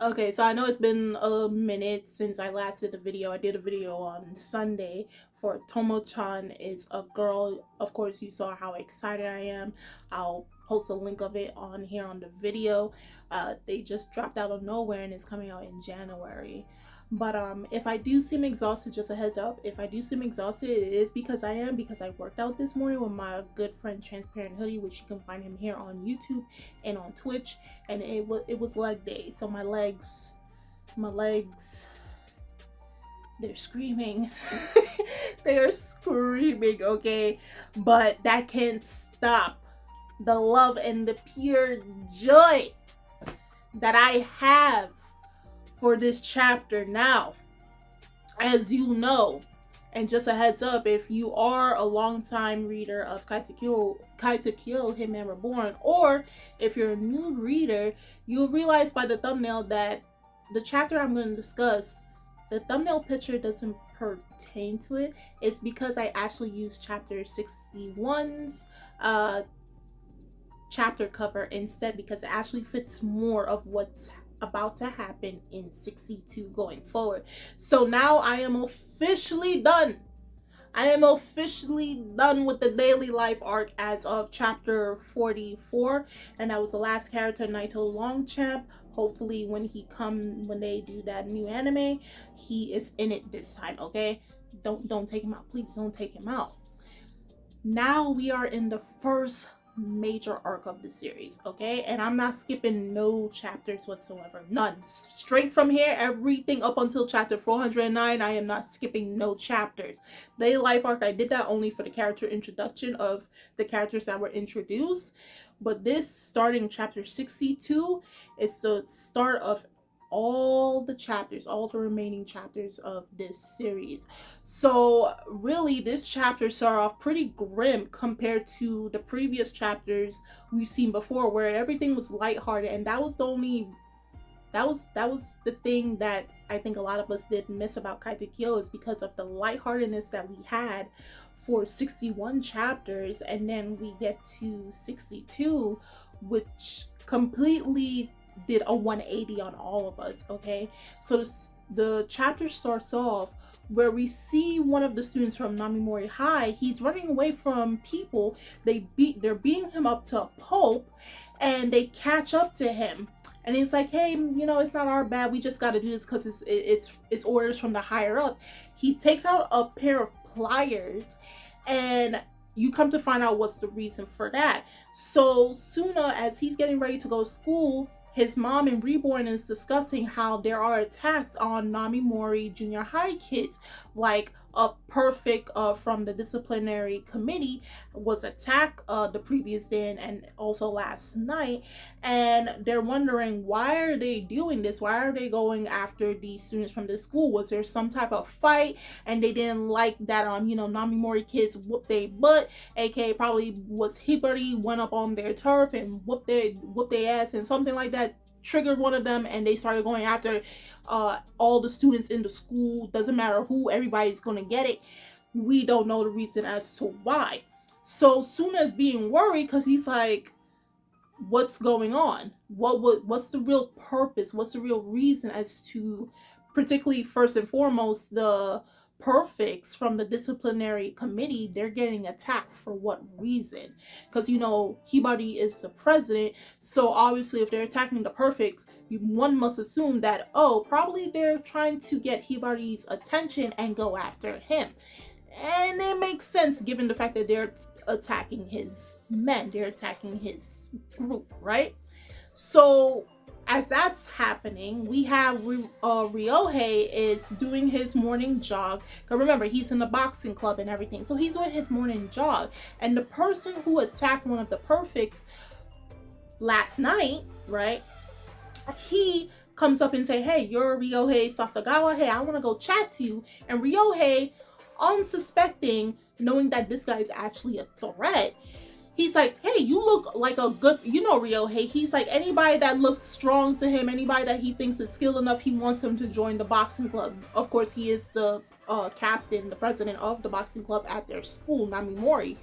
Okay, so I know it's been a minute since I last did a video. I did a video on Sunday for Tomo-chan is a girl. Of course, you saw how excited I am. I'll post a link of it on here on the video. They just dropped out of nowhere and it's coming out in January. But if I do seem exhausted, just a heads up, if I do seem exhausted, it is because I am, because I worked out this morning with my good friend Transparent Hoodie, which you can find him here on YouTube and on Twitch, and it was leg day. So my legs, they're screaming. They are screaming, okay? But that can't stop the love and the pure joy that I have for this chapter. Now, as you know, and just a heads up, if you are a longtime reader of Katekyo Hitman Reborn, or if you're a new reader, you'll realize by the thumbnail that the chapter I'm going to discuss, the thumbnail picture doesn't pertain to it. It's because I actually used chapter 61's chapter cover instead, because it actually fits more of what's about to happen in 62 going forward. So now I am officially done. I am officially done with the daily life arc as of chapter 44, and that was the last character, Naito Longchamp. Hopefully when they do that new anime, he is in it this time, okay? Don't take him out, please don't take him out. Now we are in the first major arc of the series, okay? And I'm not skipping no chapters whatsoever, none. Straight from here, everything up until chapter 409, I am not skipping no chapters. Daily life arc, I did that only for the character introduction of the characters that were introduced, but this starting chapter 62 is the start of all the chapters, all the remaining chapters of this series. So really, this chapter started off pretty grim compared to the previous chapters we've seen before, where everything was lighthearted, and that was the thing that I think a lot of us did miss about Katekyo, is because of the lightheartedness that we had for 61 chapters, and then we get to 62, which completely did a 180 on all of us, okay? So the chapter starts off where we see one of the students from Namimori High. He's running away from people. They're beating him up to a pulp, and they catch up to him. And he's like, hey, you know, it's not our bad. We just got to do this because it's orders from the higher up. He takes out a pair of pliers, and you come to find out what's the reason for that. So Suna, as he's getting ready to go to school, his mom in Reborn is discussing how there are attacks on Namimori junior high kids, like a Perfect from the disciplinary committee was attacked the previous day and also last night, and they're wondering, why are they doing this? Why are they going after these students from this school? Was there some type of fight and they didn't like that Namimori kids whooped their butt, aka probably was Hibari went up on their turf and whooped their ass, and something like that triggered one of them, and they started going after all the students in the school. Doesn't matter who, everybody's gonna get it. We don't know the reason as to why. So Suna is being worried because he's like, what's going on? What's the real purpose? What's the real reason as to, particularly first and foremost, the Perfects from the disciplinary committee, they're getting attacked for what reason? Because Hibari is the president, so obviously if they're attacking the Perfects, one must assume that, oh, probably they're trying to get Hibari's attention and go after him. And it makes sense given the fact that they're attacking his men, they're attacking his group, right? So as that's happening, we have Ryohei is doing his morning jog. Because remember, he's in the boxing club and everything. So he's doing his morning jog. And the person who attacked one of the Perfects last night, right? He comes up and say, hey, you're Ryohei Sasagawa. Hey, I want to go chat to you. And Ryohei, unsuspecting, knowing that this guy is actually a threat, he's like, hey, you look like a good, Ryohei. He's like, anybody that looks strong to him, anybody that he thinks is skilled enough, he wants him to join the boxing club. Of course, he is the captain, the president of the boxing club at their school, Namimori.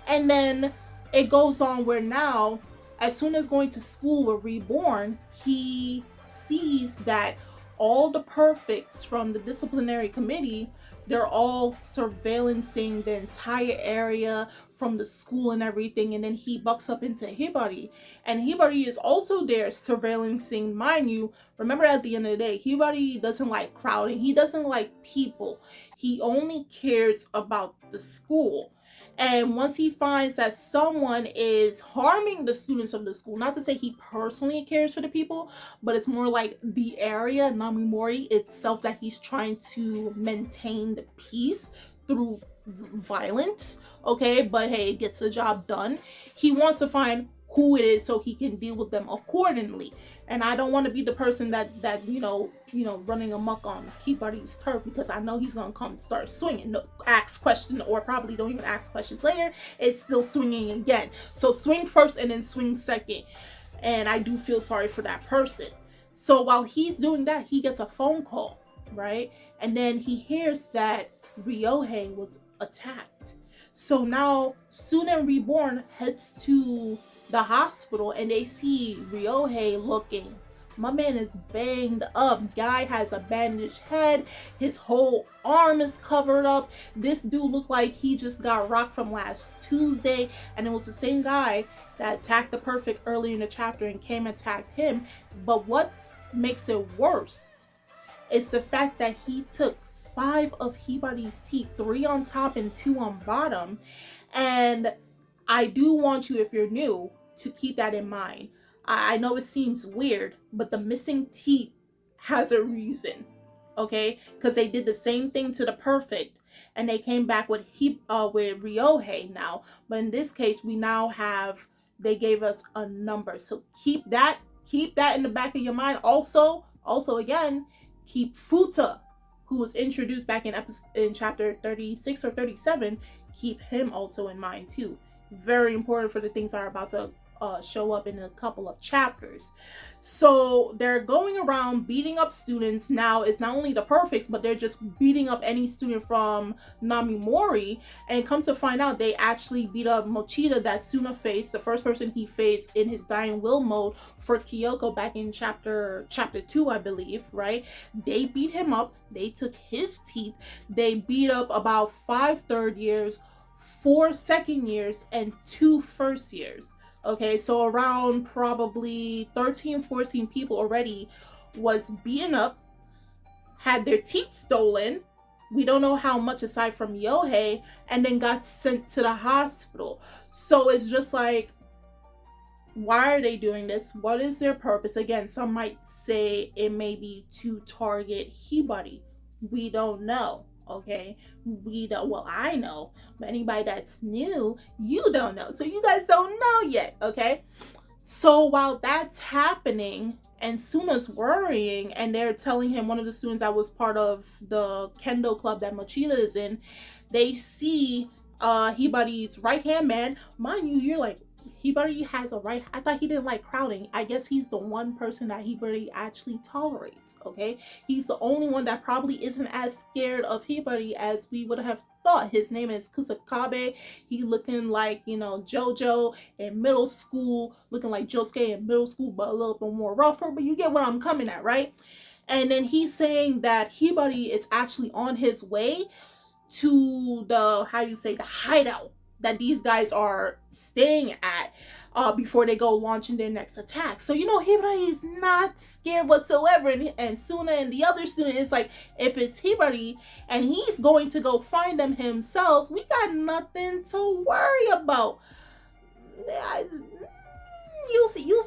And then it goes on where now, as soon as going to school with Reborn, he sees that all the perfects from the disciplinary committee, they're all surveillancing the entire area from the school and everything, and then he bucks up into Hibari, and Hibari is also there surveillancing. Mind you, remember, at the end of the day, Hibari doesn't like crowding, he doesn't like people, he only cares about the school. And once he finds that someone is harming the students of the school, not to say he personally cares for the people, but it's more like the area, Namimori itself, that he's trying to maintain the peace through violence. Okay, but hey, it gets the job done. He wants to find who it is so he can deal with them accordingly. And I don't want to be the person that running amok on Hibari's turf, because I know he's gonna come start swinging, no, ask question, or probably don't even ask questions later. It's still swinging again. So swing first and then swing second. And I do feel sorry for that person. So while he's doing that, he gets a phone call, right? And then he hears that Ryohei was attacked. So now Sunen Reborn heads to the hospital, and they see Ryohei looking. My man is banged up. Guy has a bandaged head. His whole arm is covered up. This dude looked like he just got rocked from last Tuesday. And it was the same guy that attacked the Perfect earlier in the chapter and came and attacked him. But what makes it worse is the fact that he took 5 of Hibari's teeth, 3 on top and 2 on bottom. And I do want you, if you're new, to keep that in mind. I know it seems weird, but the missing teeth has a reason, okay? Because they did the same thing to the Perfect, and they came back with Ryohei now. But in this case, we now have, they gave us a number. So keep that in the back of your mind. Also again, keep Futa, who was introduced back in chapter 36 or 37. Keep him also in mind too. Very important for the things that are about to show up in a couple of chapters. So they're going around beating up students. Now it's not only the Perfects, but they're just beating up any student from Namimori. And come to find out, they actually beat up Mochida that Suna faced, the first person he faced in his dying will mode for Kyoko back in chapter 2, I believe, right? They beat him up. They took his teeth. They beat up about 5 third years, 4 second years, and 2 first years. Okay, so around probably 13, 14 people already was beaten up, had their teeth stolen. We don't know how much aside from Yohei, and then got sent to the hospital. So it's just like, why are they doing this? What is their purpose? Again, some might say it may be to target Hibari. We don't know. Okay, we don't, well, I know, but anybody that's new, you don't know, so you guys don't know yet. Okay, so while that's happening and Suna's worrying, and they're telling him, one of the students that was part of the kendo club that Mochida is in, they see Hibari's right hand man. Mind you, you're like, Hibari has a right. I thought he didn't like crowding. I guess he's the one person that Hibari actually tolerates. Okay, he's the only one that probably isn't as scared of Hibari as we would have thought. His name is Kusakabe. He looking like, JoJo in middle school, looking like Josuke in middle school, but a little bit more rougher. But you get where I'm coming at, right? And then he's saying that Hibari is actually on his way to the hideout that these guys are staying at before they go launching their next attack. So Hibari is not scared whatsoever, and Suna and the other student is like, if it's Hibari and he's going to go find them himself, we got nothing to worry about. You'll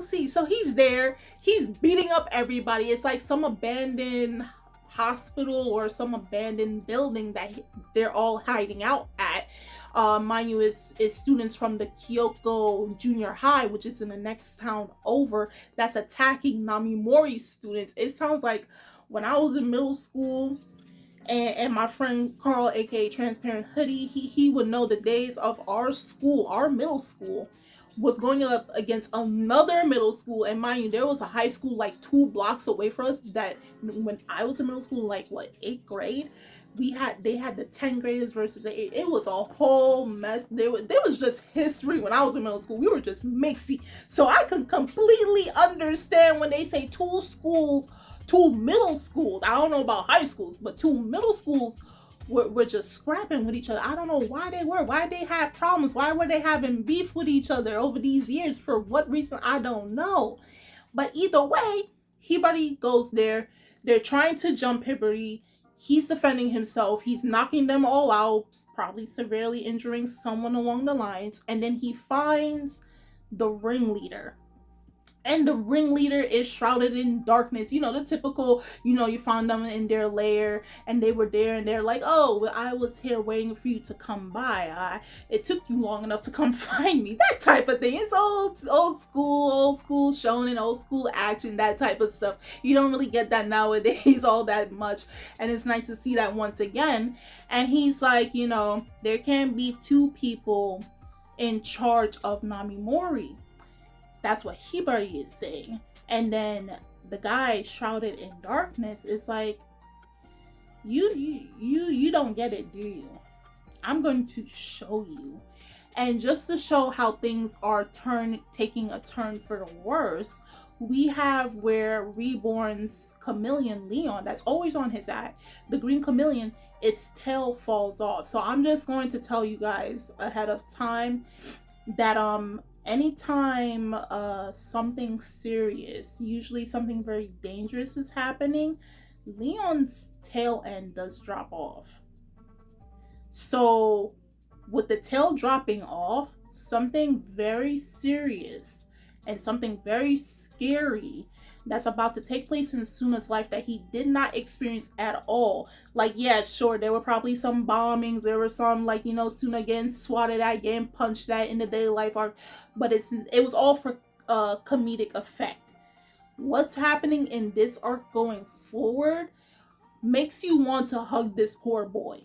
see. So he's there, he's beating up everybody. It's like some abandoned hospital or some abandoned building that they're all hiding out at. Mind you, is students from the Kyoko Junior High, which is in the next town over, that's attacking Namimori's students. It sounds like when I was in middle school, and my friend Carl, aka Transparent Hoodie, he would know the days of our school, our middle school, was going up against another middle school. And mind you, there was a high school like 2 blocks away from us that when I was in middle school, like 8th grade, They had the 10th graders versus the 8th. It was a whole mess. There was just history when I was in middle school. We were just mixy. So I could completely understand when they say two middle schools. I don't know about high schools, but two middle schools were just scrapping with each other. I don't know why they had problems. Why were they having beef with each other over these years? For what reason? I don't know. But either way, Hibari goes there. They're trying to jump Hibari. He's defending himself. He's knocking them all out, probably severely injuring someone along the lines. And then he finds the ringleader. And the ringleader is shrouded in darkness. You know, the typical, you found them in their lair and they were there and they're like, oh, I was here waiting for you to come by. It took you long enough to come find me. That type of thing. It's old school shonen, old school action, that type of stuff. You don't really get that nowadays all that much. And it's nice to see that once again. And he's like, there can be two people in charge of Namimori. That's what Hibari is saying. And then the guy shrouded in darkness is like, you don't get it, do you? I'm going to show you. And just to show how things are taking a turn for the worse, we have where Reborn's chameleon Leon, that's always on his eye, the green chameleon, its tail falls off. So I'm just going to tell you guys ahead of time that anytime something serious, usually something very dangerous is happening, Leon's tail end does drop off. So with the tail dropping off, something very serious and something very scary that's about to take place in Suna's life that he did not experience at all. Like, yeah, sure, there were probably some bombings, there were some, Suna getting swatted at, getting punched at in the daily life arc, but it was all for comedic effect. What's happening in this arc going forward makes you want to hug this poor boy,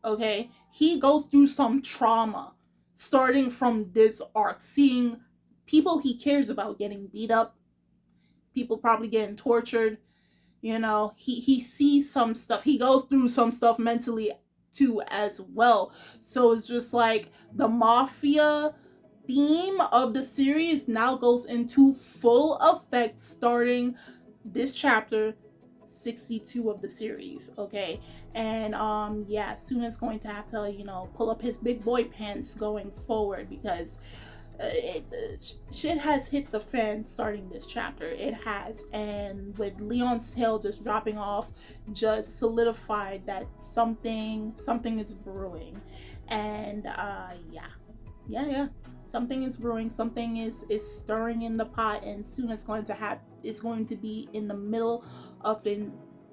okay? He goes through some trauma starting from this arc, seeing people he cares about getting beat up, people probably getting tortured. He sees some stuff. He goes through some stuff mentally too as well. So it's just like the mafia theme of the series now goes into full effect starting this chapter 62 of the series, okay? And Suna's going to have to pull up his big boy pants going forward, because shit has hit the fan starting this chapter. It has. And with Leon's tail just dropping off, just solidified that something is brewing. And something is brewing, something is stirring in the pot, and soon it's going to be in the middle of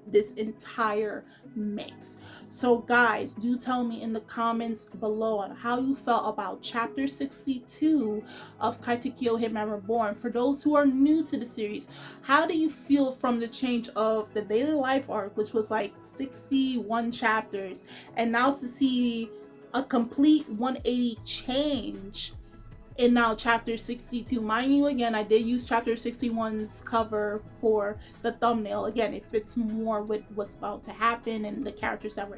this entire mix. So guys, do tell me in the comments below on how you felt about chapter 62 of Katekyo Hitman Reborn. For those who are new to the series, how do you feel from the change of the daily life arc, which was like 61 chapters, and now to see a complete 180 change in now chapter 62? Mind you, again, I did use chapter 61's cover for the thumbnail. Again, it fits more with what's about to happen and the characters that were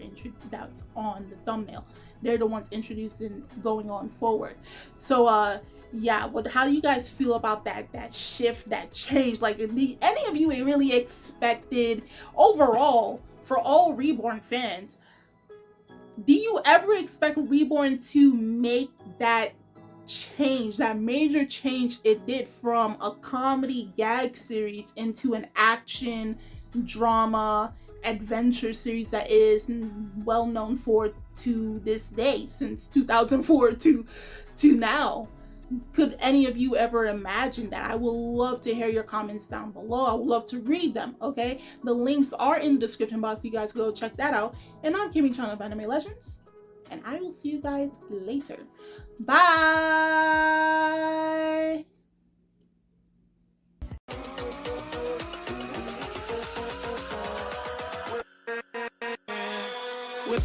that's on the thumbnail. They're the ones introduced and going on forward. So how do you guys feel about that shift, that change? Like, any of you really expected overall, for all Reborn fans, do you ever expect Reborn to make that change, that major change it did from a comedy gag series into an action drama adventure series that it is well known for to this day, since 2004 to now? Could any of you ever imagine that? I would love to hear your comments down below. I would love to read them, okay? The links are in the description box, so you guys go check that out. And I'm Kimmy, channel of Anime Legends, and I will see you guys later. Bye! With